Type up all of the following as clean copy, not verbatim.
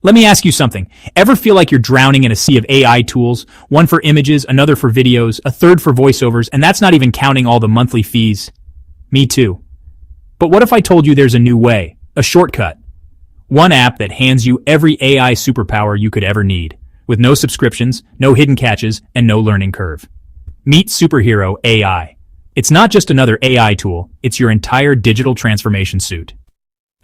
Let me ask you something. Ever feel like you're drowning in a sea of AI tools? One for images, another for videos, a third for voiceovers, and that's not even counting all the monthly fees. Me too. But what if I told you there's a new way, a shortcut? One app that hands you every AI superpower you could ever need, with no subscriptions, no hidden catches, and no learning curve. Meet Superhero AI. It's not just another AI tool, it's your entire digital transformation suite.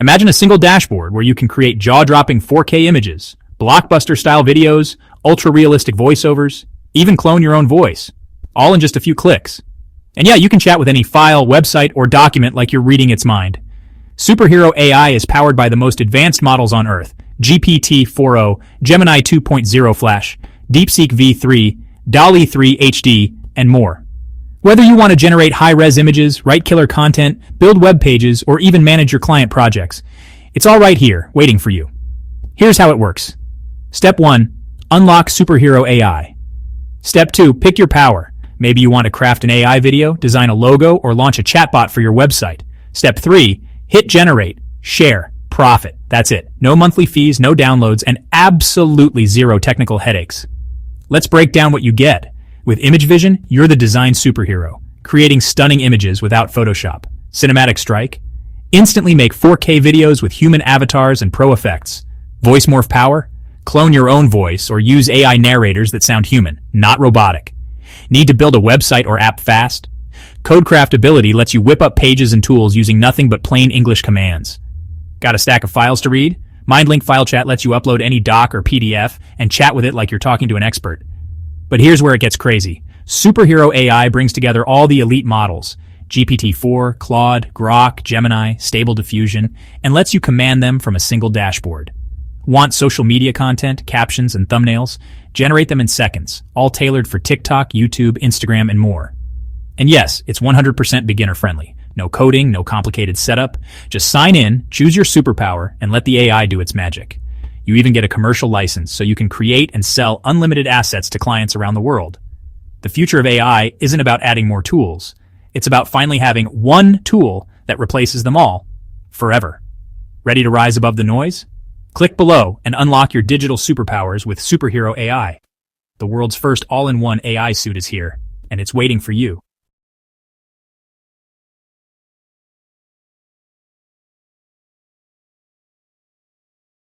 Imagine a single dashboard where you can create jaw-dropping 4K images, blockbuster-style videos, ultra-realistic voiceovers, even clone your own voice, all in just a few clicks. And yeah, you can chat with any file, website, or document like you're reading its mind. Superhero AI is powered by the most advanced models on Earth, GPT 4.0, Gemini 2.0 Flash, DeepSeek V3, DALL 3 HD, and more. Whether you want to generate high-res images, write killer content, build web pages, or even manage your client projects, it's all right here, waiting for you. Here's how it works. Step 1. Unlock Superhero AI. Step 2. Pick your power. Maybe you want to craft an AI video, design a logo, or launch a chatbot for your website. Step 3. Hit generate, share, profit. That's it. No monthly fees, no downloads, and absolutely zero technical headaches. Let's break down what you get. With Image Vision, you're the design superhero, creating stunning images without Photoshop. Cinematic Strike, instantly make 4K videos with human avatars and pro effects. Voice Morph Power, clone your own voice or use AI narrators that sound human, not robotic. Need to build a website or app fast? Codecraft Ability lets you whip up pages and tools using nothing but plain English commands. Got a stack of files to read? MindLink File Chat lets you upload any doc or PDF and chat with it like you're talking to an expert. But here's where it gets crazy. Superhero AI brings together all the elite models, GPT-4, Claude, Grok, Gemini, Stable Diffusion, and lets you command them from a single dashboard. Want social media content, captions, and thumbnails? Generate them in seconds, all tailored for TikTok, YouTube, Instagram, and more. And yes, it's 100% beginner-friendly. No coding, no complicated setup. Just sign in, choose your superpower, and let the AI do its magic. You even get a commercial license so you can create and sell unlimited assets to clients around the world. The future of AI isn't about adding more tools. It's about finally having one tool that replaces them all, forever. Ready to rise above the noise? Click below and unlock your digital superpowers with Superhero AI. The world's first all-in-one AI suite is here, and it's waiting for you.